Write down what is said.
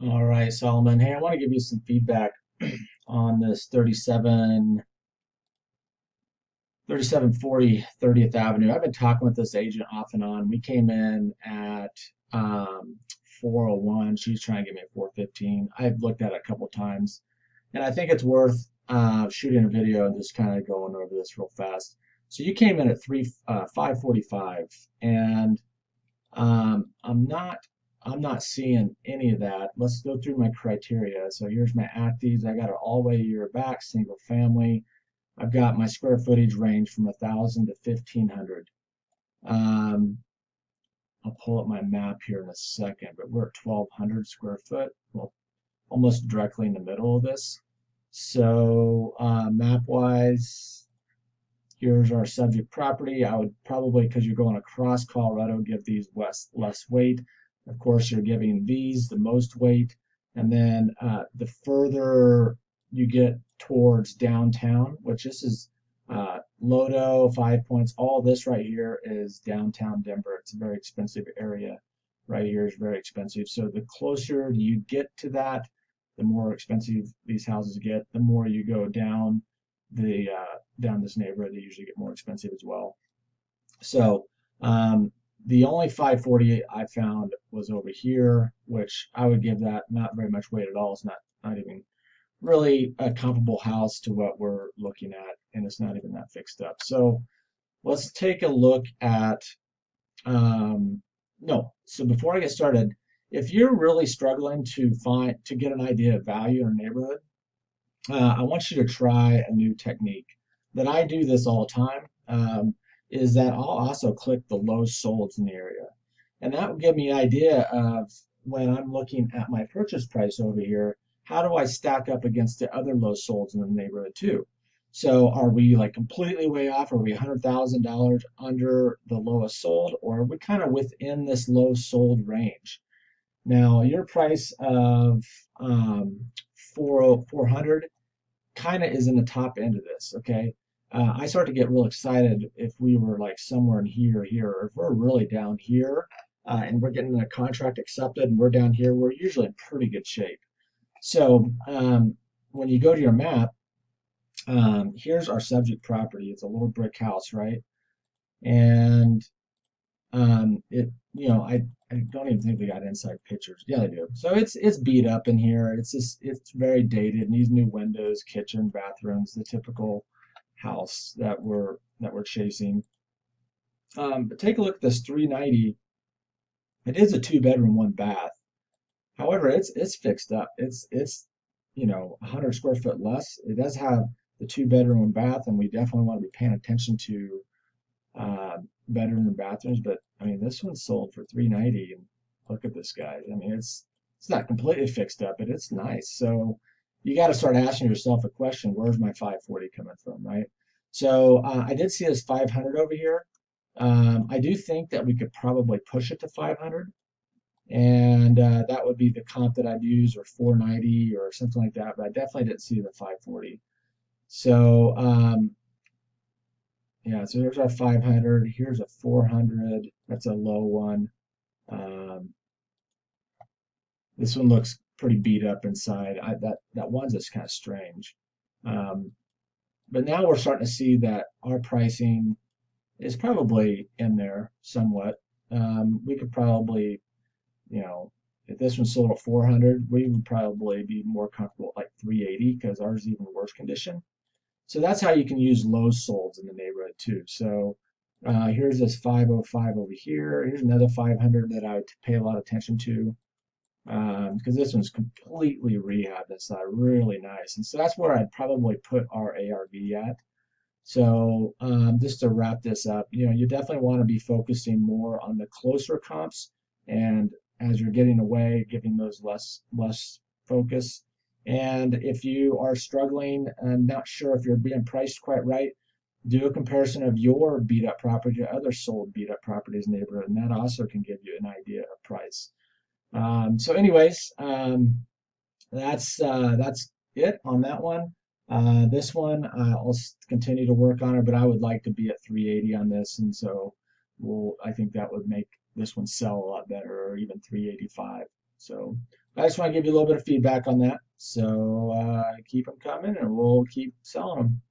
All right, Solomon. Hey, I want to give you some feedback on this 3740 30th Avenue. I've been talking with this agent off and on. We came in at 401. She's trying to get me at 415. I've looked at it a couple times, and I think it's worth shooting a video and just kind of going over this real fast. So you came in at 545, and I'm not seeing any of that. Let's go through my criteria. So here's my actives. I got an all-way year back, single family. I've got my square footage range from 1,000 to 1,500. Um, I'll pull up my map here in a second, but we're at 1,200 square foot. Well, almost directly in the middle of this. So map-wise, here's our subject property. I would probably, because you're going across Colorado, give these less weight. Of course, you're giving these the most weight. And then the further you get towards downtown, which this is Lodo, 5 Points, all this right here is downtown Denver. It's a very expensive area. Right here is very expensive. So the closer you get to that, the more expensive these houses get. The more you go down down this neighborhood, they usually get more expensive as well. So the only 548 I found was over here, which I would give that not very much weight at all. It's not even really a comparable house to what we're looking at, and it's not even that fixed up. So let's take a look at no. So before I get started, if you're really struggling to get an idea of value in a neighborhood, I want you to try a new technique that I do this all the time. Is that I'll also click the lowest solds in the area. And that will give me an idea of when I'm looking at my purchase price over here, how do I stack up against the other low solds in the neighborhood too? So are we like completely way off? Are we $100,000 under the lowest sold, or are we kind of within this low sold range? Now, your price of 400 kind of is in the top end of this, okay? I start to get real excited if we were like somewhere in here, or if we're really down here and we're getting a contract accepted and we're down here, we're usually in pretty good shape. So when you go to your map, here's our subject property. It's a little brick house, right? And I don't even think they got inside pictures. Yeah, they do. So it's beat up in here. It's very dated. Needs new windows, kitchen, bathrooms, the typical house that we're chasing. But take a look at this 390. It is a two-bedroom, one bath. However, it's fixed up. It's 100 square foot less. It does have the two-bedroom and bath, and we definitely want to be paying attention to bedroom and bathrooms. But I mean, this one's sold for 390, and look at this, guy. I mean, it's not completely fixed up, but it's nice. So you got to start asking yourself a question: where's my 540 coming from, right? So I did see this 500 over here. I do think that we could probably push it to 500, and that would be the comp that I'd use, or 490 or something like that. But I definitely didn't see the 540. So yeah, so there's our 500. Here's a 400. That's a low one. Um, this one looks pretty beat up inside. That one's just kind of strange. Um, but now we're starting to see that our pricing is probably in there somewhat. We could probably, if this one sold at 400, we would probably be more comfortable at like 380 because ours is even worse condition. So that's how you can use low solds in the neighborhood too. So here's this 505 over here. Here's another 500 that I would pay a lot of attention to because this one's completely rehabbed inside, really nice. And so that's where I'd probably put our ARV at. So just to wrap this up, you definitely want to be focusing more on the closer comps, and as you're getting away, giving those less focus. And if you are struggling and not sure if you're being priced quite right, do a comparison of your beat up property to other sold beat up properties in the neighborhood, and that also can give you an idea of price. So, anyways, that's it on that one. This one I'll continue to work on it, but I would like to be at 380 on this, and so I think that would make this one sell a lot better, or even 385. So I just want to give you a little bit of feedback on that. So keep them coming, and we'll keep selling them.